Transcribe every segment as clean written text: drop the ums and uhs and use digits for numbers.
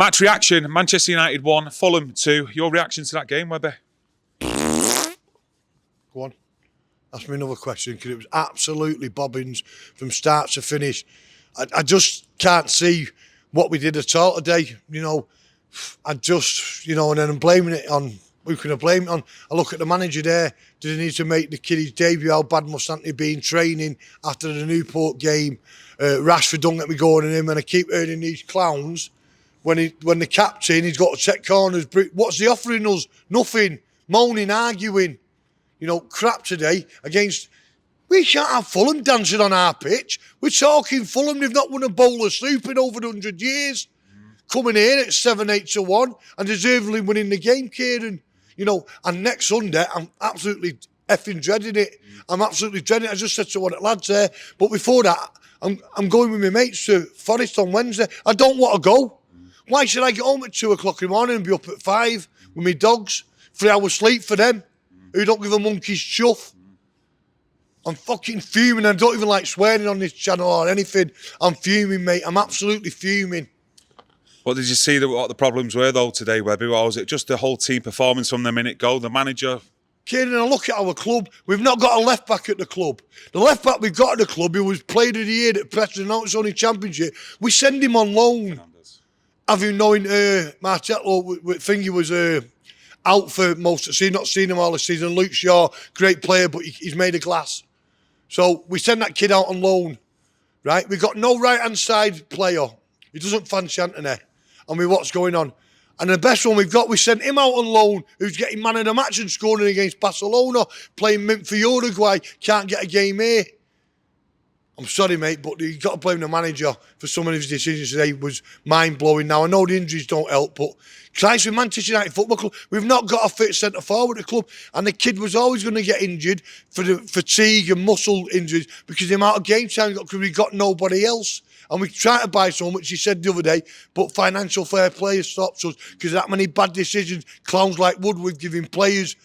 Match reaction, Manchester United 1, Fulham 2. Your reaction to that game, Webby? Go on. Ask me another question, because it was absolutely bobbins from start to finish. I just can't see what we did at all today. And then I'm blaming it on, who can I blame it on? I look at the manager there. Did he need to make the kid his debut? How bad must Anthony be in training after the Newport game? Rashford don't get me going on him, and I keep hearing these clowns. When the captain, he's got to set corners. What's he offering us? Nothing. Moaning, arguing. Crap today against... We can't have Fulham dancing on our pitch. We're talking Fulham. They've not won a bowl of soup in over 100 years. Coming here at 7-8-1 and deservedly winning the game, Kieran. And next Sunday, I'm absolutely effing dreading it. I'm absolutely dreading it. I just said to one of the lads there. But before that, I'm going with my mates to Forest on Wednesday. I don't want to go. Why should I get home at 2 o'clock in the morning and be up at 5 with my dogs? 3 hours sleep for them, who don't give a monkey's chuff. I'm fucking fuming. I don't even like swearing on this channel or anything. I'm fuming, mate. I'm absolutely fuming. What did you see what the problems were, though, today, Webby? Or was it just the whole team performance from the minute go? The manager... Kieran, I look at our club. We've not got a left-back at the club. The left-back we've got at the club, who was player of the year at Preston, now it's only Championship, we send him on loan. Having knowing Martello, Thingy was out for most of the season, not seen him all the season. Luke Shaw, great player, but he's made of glass. So we send that kid out on loan, right? We've got no right-hand side player. He doesn't fancy Anthony. And what's going on? And the best one we've got, we sent him out on loan, who's getting man of the match and scoring against Barcelona, playing mint for Uruguay, can't get a game here. I'm sorry, mate, but you've got to blame the manager for some of his decisions today. Was mind-blowing. Now, I know the injuries don't help, but Christ, with Manchester United Football Club, we've not got a fit centre-forward at the club, and the kid was always going to get injured for the fatigue and muscle injuries because the amount of game time we got, because we got nobody else. And we try to buy someone, which he said the other day, but financial fair play stops us because that many bad decisions, clowns like Woodward giving players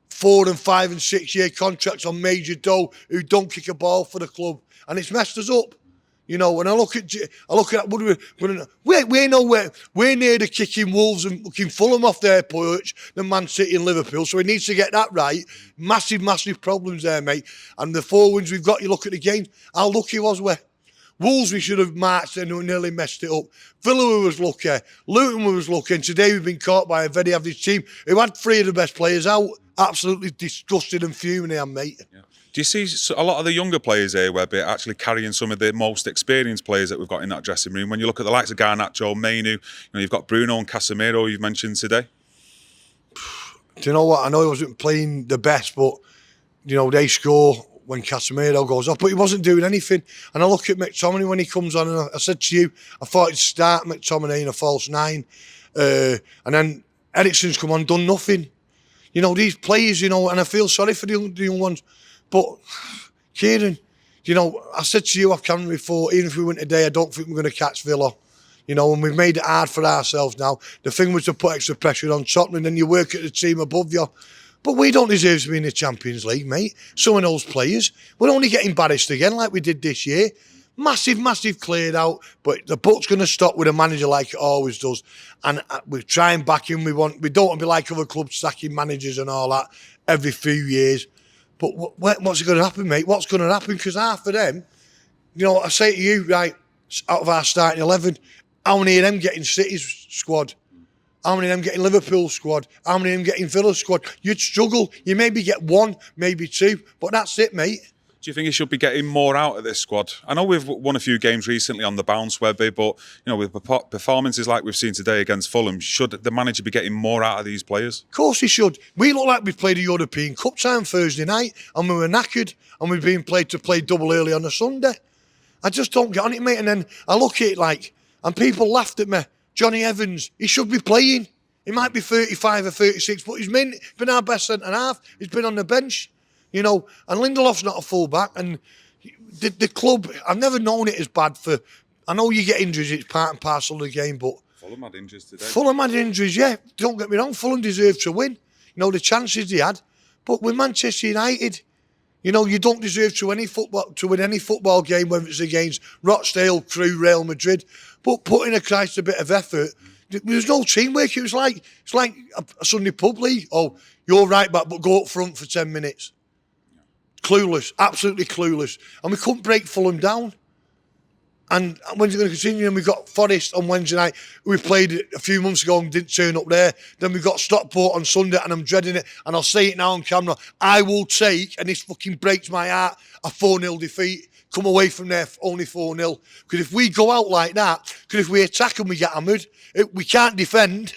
4 and 5 and 6 year contracts on major dough who don't kick a ball for the club. And it's messed us up. When I look at Woodward, we're near the kicking Wolves and looking Fulham off their perch than Man City and Liverpool. So he needs to get that right. Massive, massive problems there, mate. And the 4 wins we've got, you look at the game, how lucky was we? Wolves, we should have marched and nearly messed it up. Villa was lucky. Luton was lucky. And today we've been caught by a very average team who had 3 of the best players out. Absolutely disgusted and fuming here, mate. Yeah. Do you see a lot of the younger players here, Webby, actually carrying some of the most experienced players that we've got in that dressing room? When you look at the likes of Garnacho, Mainu, you've got Bruno and Casemiro you've mentioned today. Do you know what? I know he wasn't playing the best, but, they score when Casemiro goes off, but he wasn't doing anything. And I look at McTominay when he comes on, and I said to you, I thought he'd start McTominay in a false 9. And then Eriksen's come on, done nothing. These players, and I feel sorry for the young ones. But, Kieran, I said to you off camera before, even if we win today, I don't think we're going to catch Villa. And we've made it hard for ourselves now. The thing was to put extra pressure on Tottenham, and then you work at the team above you. But we don't deserve to be in the Champions League, mate. Some of those players. We're only getting embarrassed again like we did this year. Massive, massive cleared out. But the buck's going to stop with a manager like it always does. And we try and back him. We don't want to be like other clubs sacking managers and all that every few years. But what's going to happen, mate? What's going to happen? Because half of them, I say to you, right, out of our starting 11, how many of them getting City's squad? How many of them getting Liverpool squad? How many of them getting Villa squad? You'd struggle. You maybe get 1, maybe 2, but that's it, mate. Do you think he should be getting more out of this squad? I know we've won a few games recently on the bounce, Webby, but with performances like we've seen today against Fulham, should the manager be getting more out of these players? Of course he should. We look like we've played a European Cup tie on Thursday night, and we were knackered, and we've been played to play double early on a Sunday. I just don't get on it, mate. And then I look at it and people laughed at me. Johnny Evans, he should be playing. He might be 35 or 36, but he's been our best centre-half. He's been on the bench. And Lindelof's not a full-back. And the club, I've never known it as bad for... I know you get injuries, it's part and parcel of the game, but... Fulham had injuries today. Fulham had injuries, yeah. Don't get me wrong, Fulham deserved to win. The chances they had. But with Manchester United, you don't deserve to win any football game, whether it's against Rochdale, Crewe, Real Madrid. But put in a bit of effort, there was no teamwork. It's like a Sunday pub league. Oh, you're right back, but go up front for 10 minutes. Clueless, absolutely clueless. And we couldn't break Fulham down. And when's it going to continue? And we got Forest on Wednesday night. We played it a few months ago and didn't turn up there. Then we got Stockport on Sunday, and I'm dreading it. And I'll say it now on camera. I will take, and this fucking breaks my heart, a 4-0 defeat. Come away from there only 4-0. Because if we go out like that, because if we attack and we get hammered, we can't defend,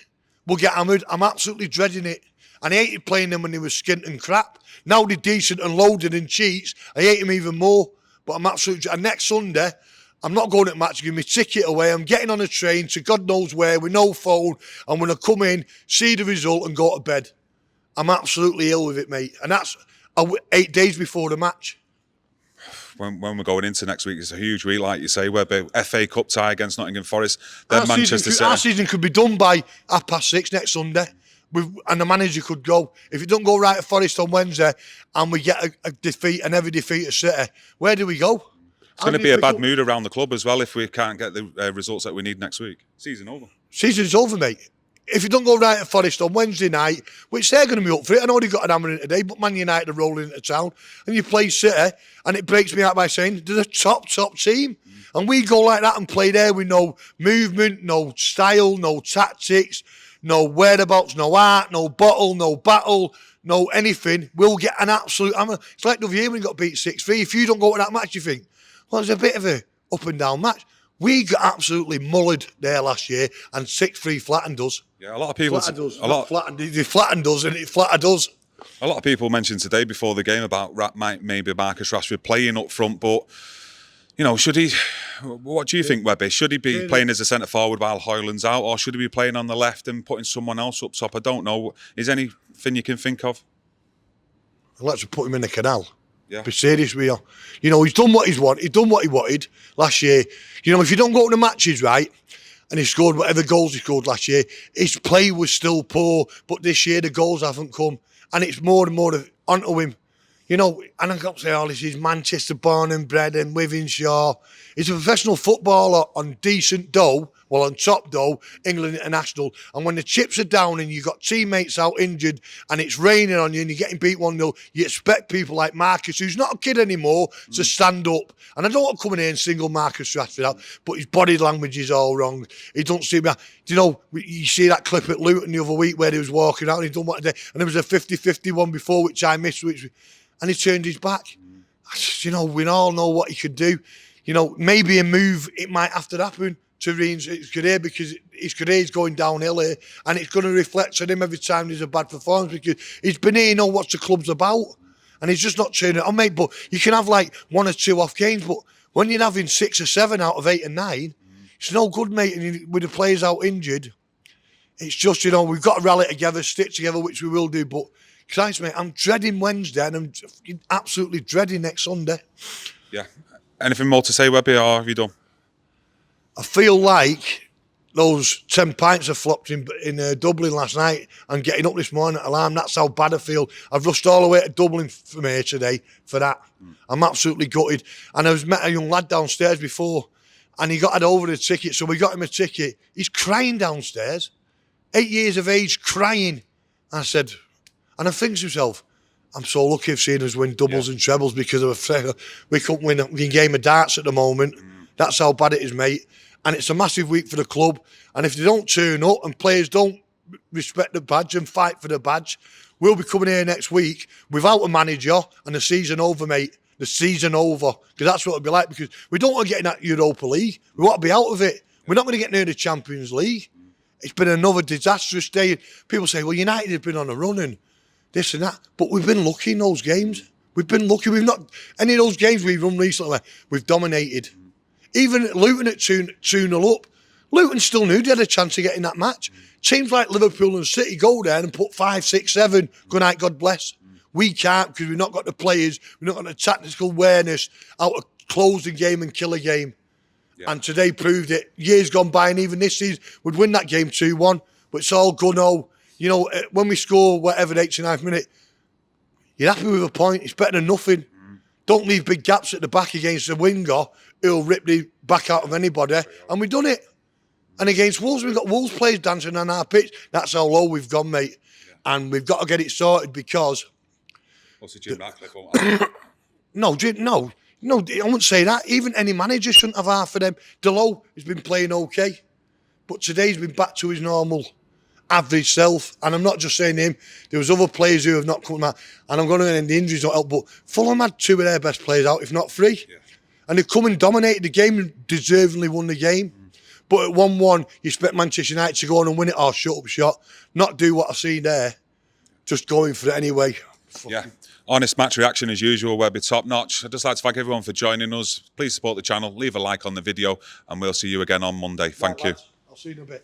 we'll get hammered. I'm absolutely dreading it. And I hated playing them when they were skint and crap. Now they're decent and loaded and cheats. I hate them even more. But I'm absolutely... And next Sunday, I'm not going to the match, give me ticket away. I'm getting on a train to God knows where with no phone. I'm going to come in, see the result and go to bed. I'm absolutely ill with it, mate. And that's 8 days before the match. When we're going into next week, it's a huge week, like you say, where FA Cup tie against Nottingham Forest, then Manchester City. Our season could be done by 6:30 next Sunday. And the manager could go. If it don't go right at Forest on Wednesday and we get a defeat, an heavy defeat at City, where do we go? It's going to be a bad mood around the club as well if we can't get the results that we need next week. Season over. Season's over, mate. If you don't go right at Forest on Wednesday night, which they're going to be up for it, I know they've got an hammer in today, but Man United are rolling into town, and you play City, and it breaks me out by saying they're a top team. And we go like that and play there with no movement, no style, no tactics, no whereabouts, no art, no bottle, no battle, no anything. We'll get an absolute hammer. It's like the other year when we got beat 6-3. If you don't go to that match, you think, well, it's a bit of a up and down match. We got absolutely mullered there last year, and 6-3 flattened us. Yeah, a lot of people... They flattened us, and it flattered us. A lot of people mentioned today before the game about maybe Marcus Rashford playing up front, but, you know, should he... What do you think, Webby? Should he be playing as a centre-forward while Hoyland's out, or should he be playing on the left and putting someone else up top? I don't know. Is anything you can think of? Let's put him in the canal. Yeah. Be serious with you. You know, he's done what he's wanted. He's done what he wanted last year. You know, if you don't go to the matches, right, and he scored whatever goals he scored last year, his play was still poor, but this year the goals haven't come. And it's more and more onto him. You know, and I've got to say, oh, this is Manchester born and bred and Wythenshawe. He's a professional footballer on decent dough, well, on top dough, England International. And when the chips are down and you've got teammates out injured and it's raining on you and you're getting beat 1-0, you expect people like Marcus, who's not a kid anymore, to stand up. And I don't want to come in here and single Marcus Rashford out, but his body language is all wrong. He don't seem... Do you know, you see that clip at Luton the other week where he was walking out and he done what he did, and there was a 50-50 one before, which I missed, and he turned his back. You know, we all know what he could do. You know, maybe a move, it might have to happen to reinstate his career, because his career is going downhill here, and it's going to reflect on him every time there's a bad performance, because he's been here, you know what the club's about, and he's just not turning it on, mate. But you can have like 1 or 2 off games, but when you're having 6 or 7 out of 8 and 9, it's no good, mate. And with the players out injured, it's just, you know, we've got to rally together, stick together, which we will do. But Christ, mate, I'm dreading Wednesday, and I'm absolutely dreading next Sunday. Yeah. Anything more to say, Webby, or have you done? I feel like those 10 pints I flopped in Dublin last night and getting up this morning at alarm, that's how bad I feel. I've rushed all the way to Dublin from here today for that. I'm absolutely gutted. And I was met a young lad downstairs before, and he had over the ticket, so we got him a ticket. He's crying downstairs, 8 years of age, crying. And I said, and I think to myself, I'm so lucky of seeing us win doubles and trebles, because we couldn't win a game of darts at the moment. That's how bad it is, mate. And it's a massive week for the club. And if they don't turn up and players don't respect the badge and fight for the badge, we'll be coming here next week without a manager, and the season over, mate. The season over. Because that's what it'll be like, because we don't want to get in that Europa League. We want to be out of it. We're not going to get near the Champions League. It's been another disastrous day. People say, well, United have been on a run and this and that. But we've been lucky in those games. We've been lucky. We've not... Any of those games we've run recently, we've dominated. Even Luton at 2-0 up, Luton still knew they had a chance of getting that match. Teams like Liverpool and City go there and put 5, 6, 7. Good night, God bless. We can't, because we've not got the players, we've not got the tactical awareness how to close the game and kill a game. Yeah. And today proved it. Years gone by, and even this season, we'd win that game 2-1. But it's all Gunno. You know, when we score whatever, the 89th minute, you're happy with a point. It's better than nothing. Don't leave big gaps at the back against the winger who'll rip the back out of anybody. And we've done it. And against Wolves, we've got Wolves players dancing on our pitch. That's how low we've gone, mate. Yeah. And we've got to get it sorted because... What's Jim Ratcliffe? No, I wouldn't say that. Even any manager shouldn't have half of them. Delo has been playing okay, but today's been back to his normal average self. And I'm not just saying him. There was other players who have not come out. And I'm going to end the injuries don't help. But Fulham had 2 of their best players out, if not 3. Yeah. And they've come and dominated the game and deservedly won the game. But at 1-1, you expect Manchester United to go on and win it or shut up shot. Not do what I see there. Just going for it anyway. Yeah. Honest match reaction as usual, Webby, top notch. I'd just like to thank everyone for joining us. Please support the channel, leave a like on the video, and we'll see you again on Monday. Thank you. Lads, I'll see you in a bit.